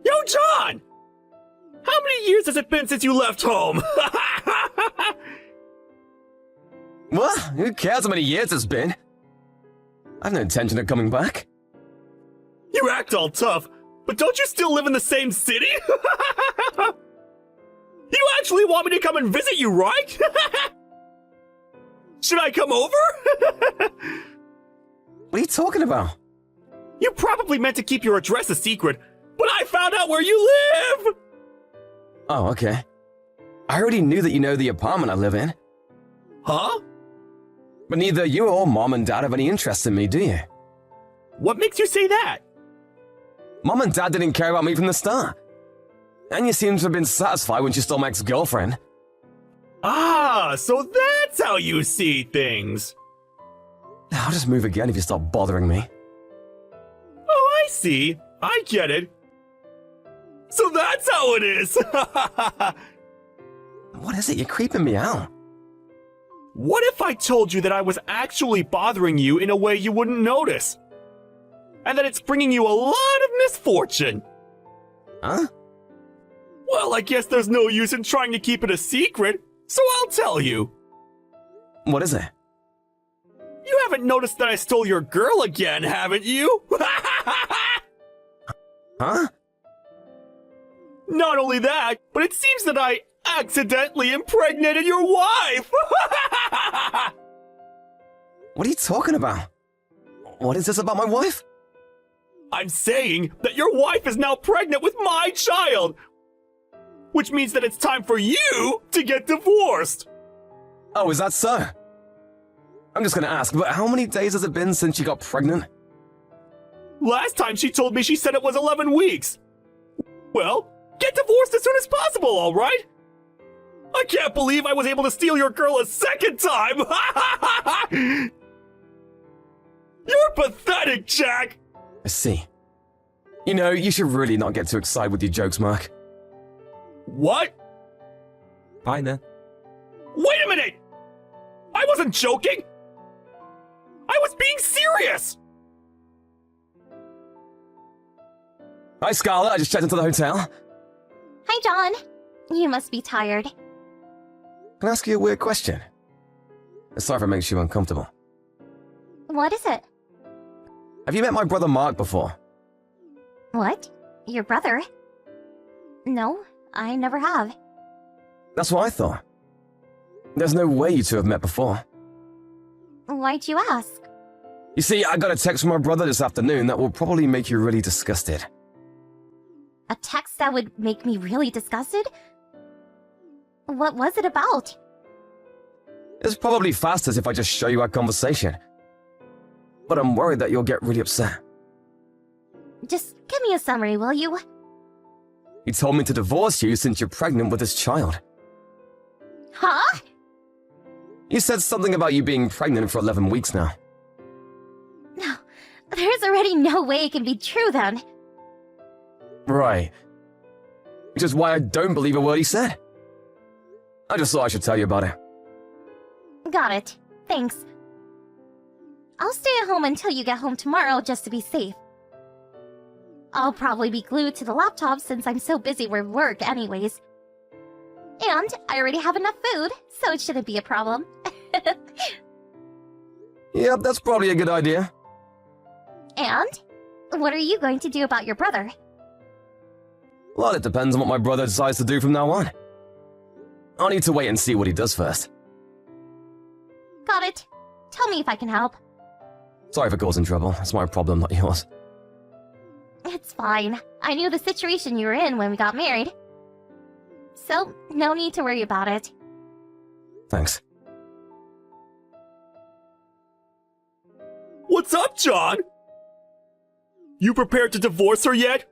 Yo, John! How many years has it been since you left home? Well, who cares how many years it's been? I have no intention of coming back. You act all tough, but don't you still live in the same city? You actually want me to come and visit you, right? Should I come over? What are you talking about? You probably meant to keep your address a secret, but I found out where you live! Oh, okay. I already knew that you know the apartment I live in. Huh? But neither you or Mom and Dad have any interest in me, do you? What makes you say that? Mom and Dad didn't care about me from the start. And you seem to have been satisfied when she stole my ex-girlfriend. Ah, so that's how you see things. I'll just move again if you stop bothering me. Oh, I see. I get it. So that's how it is. What is it? You're creeping me out. What if I told you that I was actually bothering you in a way you wouldn't notice? And that it's bringing you a lot of misfortune? Huh? Well, I guess there's no use in trying to keep it a secret, so I'll tell you. What is it? You haven't noticed that I stole your girl again, haven't you? Huh? Not only that, but it seems that I accidentally impregnated your wife! What are you talking about? What is this about my wife? I'm saying that your wife is now pregnant with my child! Which means that it's time for you to get divorced! Oh, is that so? I'm just gonna ask, but how many days has it been since you got pregnant? Last time she told me she said it was 11 weeks. Well, get divorced as soon as possible, alright? I can't believe I was able to steal your girl a second time! You're pathetic, Jack! I see. You know, you should really not get too excited with your jokes, Mark. What? Hi there. Wait a minute! I wasn't joking! I was being serious! Hi, Scarlett. I just checked into the hotel. Hi, John. You must be tired. Can I ask you a weird question? Sorry if it makes you uncomfortable. What is it? Have you met my brother Mark before? What? Your brother? No, I never have. That's what I thought. There's no way you two have met before. Why'd you ask? You see, I got a text from my brother this afternoon that will probably make you really disgusted. A text that would make me really disgusted? What was it about? It's probably fastest if I just show you our conversation. But I'm worried that you'll get really upset. Just give me a summary, will you? He told me to divorce you since you're pregnant with his child. Huh? He said something about you being pregnant for 11 weeks now. No, there's already no way it can be true then. Right. Which is why I don't believe a word he said. I just thought I should tell you about it. Got it. Thanks. I'll stay at home until you get home tomorrow just to be safe. I'll probably be glued to the laptop since I'm so busy with work anyways. And I already have enough food, so it shouldn't be a problem. Yep, that's probably a good idea. And? What are you going to do about your brother? Well, it depends on what my brother decides to do from now on. I'll need to wait and see what he does first. Got it. Tell me if I can help. Sorry for causing trouble. It's my problem, not yours. It's fine. I knew the situation you were in when we got married. So, no need to worry about it. Thanks. What's up, John? You prepared to divorce her yet?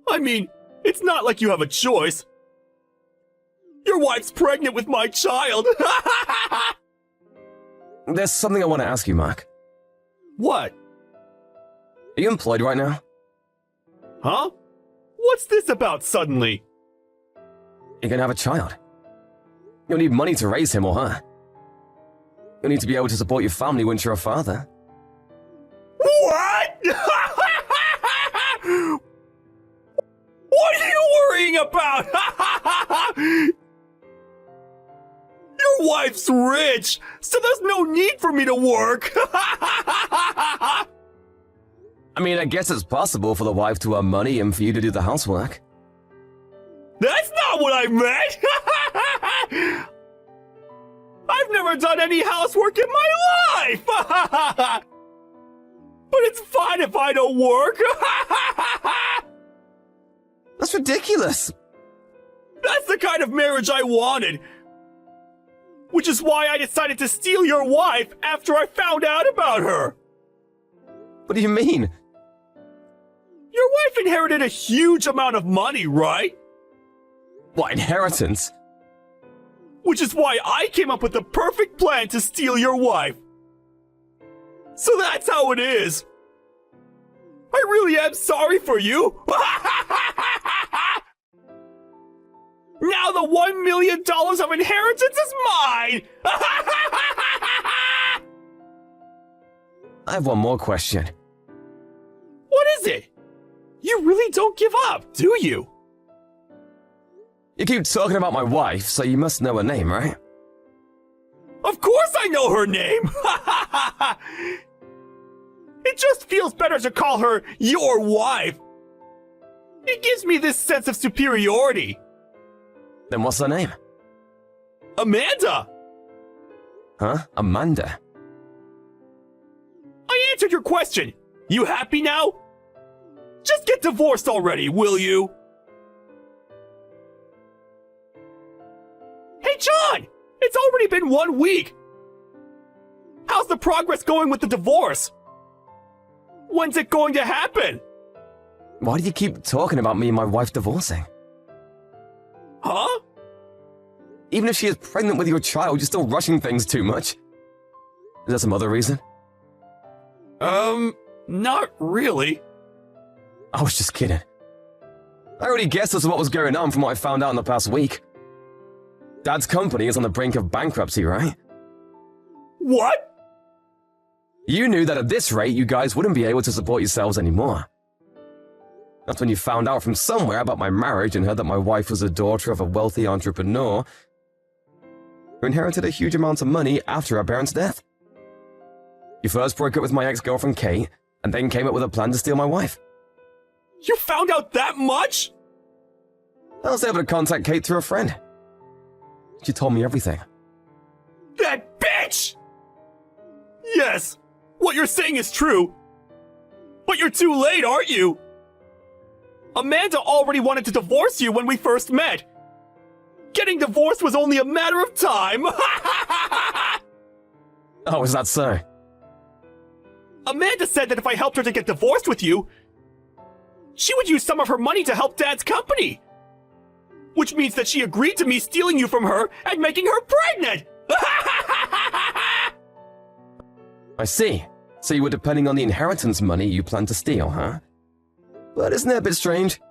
I mean, it's not like you have a choice. Your wife's pregnant with my child. There's something I want to ask you, Mark. What? Are you employed right now? Huh? What's this about suddenly? You're gonna have a child. You'll need money to raise him or her. You'll need to be able to support your family once you're a father. What? talking about? Your wife's rich, so there's no need for me to work. I mean, I guess it's possible for the wife to earn money and for you to do the housework. That's not what I meant. I've never done any housework in my life. But it's fine if I don't work. That's ridiculous. That's the kind of marriage I wanted. Which is why I decided to steal your wife after I found out about her. What do you mean? Your wife inherited a huge amount of money, right? What, inheritance? Which is why I came up with the perfect plan to steal your wife. So that's how it is. I really am sorry for you. Now the $1 million of inheritance is mine. I have one more question. What is it? You really don't give up, do you? You keep talking about my wife, so you must know her name, right? Of course I know her name! It just feels better to call her your wife. It gives me this sense of superiority. Then what's her name? Amanda! Huh? Amanda? I answered your question. You happy now? Just get divorced already, will you? Hey, John! It's already been 1 week! How's the progress going with the divorce? When's it going to happen? Why do you keep talking about me and my wife divorcing? Huh? Even if she is pregnant with your child, you're still rushing things too much. Is there some other reason? Not really. I was just kidding. I already guessed this was what was going on from what I found out in the past week. Dad's company is on the brink of bankruptcy, right? What? You knew that at this rate, you guys wouldn't be able to support yourselves anymore. That's when you found out from somewhere about my marriage and heard that my wife was the daughter of a wealthy entrepreneur who inherited a huge amount of money after her parents' death. You first broke up with my ex-girlfriend Kate, and then came up with a plan to steal my wife. You found out that much? I was able to contact Kate through a friend. She told me everything. That bitch! Yes, what you're saying is true. But you're too late, aren't you? Amanda already wanted to divorce you when we first met. Getting divorced was only a matter of time. Oh, is that so? Amanda said that if I helped her to get divorced with you, she would use some of her money to help Dad's company. Which means that she agreed to me stealing you from her and making her pregnant! I see. So you were depending on the inheritance money you planned to steal, huh? But isn't that a bit strange?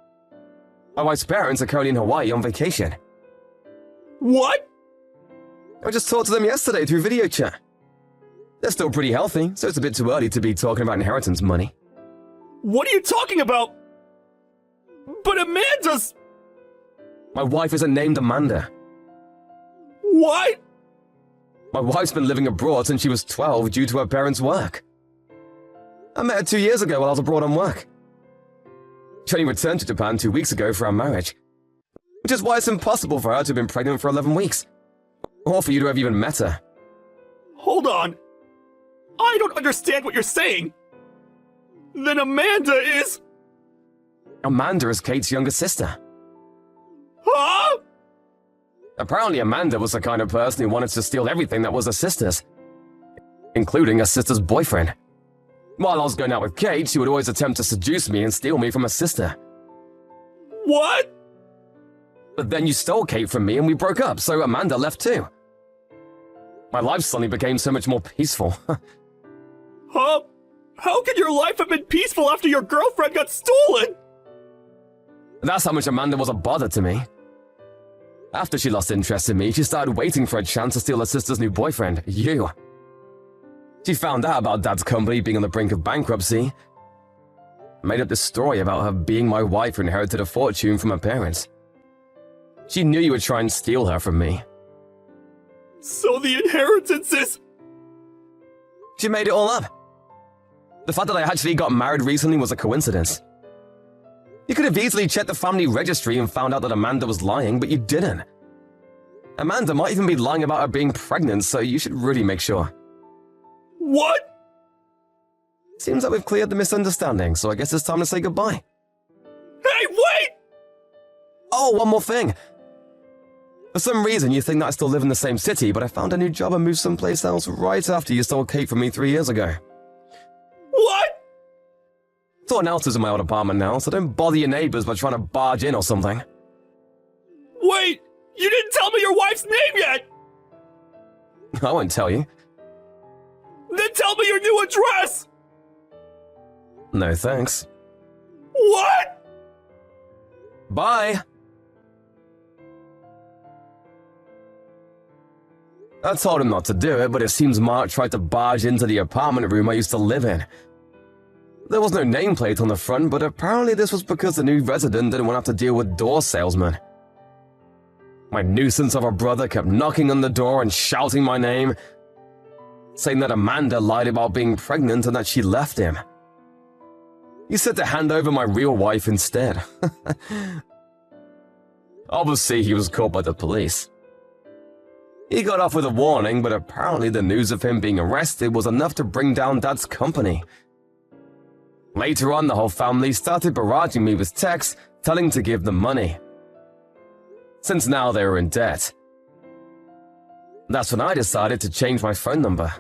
My wife's parents are currently in Hawaii on vacation. What? I just talked to them yesterday through video chat. They're still pretty healthy, so it's a bit too early to be talking about inheritance money. What are you talking about? But Amanda's... My wife isn't named Amanda. What? My wife's been living abroad since she was 12 due to her parents' work. I met her 2 years ago while I was abroad on work. She only returned to Japan 2 weeks ago for our marriage, which is why it's impossible for her to have been pregnant for 11 weeks, or for you to have even met her. Hold on. I don't understand what you're saying. Then Amanda is... Amanda is Kate's younger sister. Huh? Apparently Amanda was the kind of person who wanted to steal everything that was her sister's, including her sister's boyfriend. While I was going out with Kate, she would always attempt to seduce me and steal me from her sister. What? But then you stole Kate from me and we broke up, so Amanda left too. My life suddenly became so much more peaceful. Huh? How could your life have been peaceful after your girlfriend got stolen? That's how much Amanda was a bother to me. After she lost interest in me, she started waiting for a chance to steal her sister's new boyfriend, you. She found out about Dad's company being on the brink of bankruptcy, made up this story about her being my wife who inherited a fortune from her parents. She knew you would try and steal her from me. So the inheritance is... She made it all up. The fact that I actually got married recently was a coincidence. You could have easily checked the family registry and found out that Amanda was lying, but you didn't. Amanda might even be lying about her being pregnant, so you should really make sure. What? Seems like we've cleared the misunderstanding, so I guess it's time to say goodbye. Hey, wait! Oh, one more thing. For some reason, you think that I still live in the same city, but I found a new job and moved someplace else right after you stole Kate from me 3 years ago. What? Someone else is in my old apartment now, so don't bother your neighbors by trying to barge in or something. Wait! You didn't tell me your wife's name yet! I won't tell you. Then tell me your new address! No thanks. What? Bye! I told him not to do it, but it seems Mark tried to barge into the apartment room I used to live in. There was no nameplate on the front, but apparently this was because the new resident didn't want to have to deal with door salesmen. My nuisance of a brother kept knocking on the door and shouting my name, saying that Amanda lied about being pregnant and that she left him. He said to hand over my real wife instead. Obviously, he was caught by the police. He got off with a warning, but apparently the news of him being arrested was enough to bring down Dad's company. Later on, the whole family started barraging me with texts telling to give them money, since now they were in debt. That's when I decided to change my phone number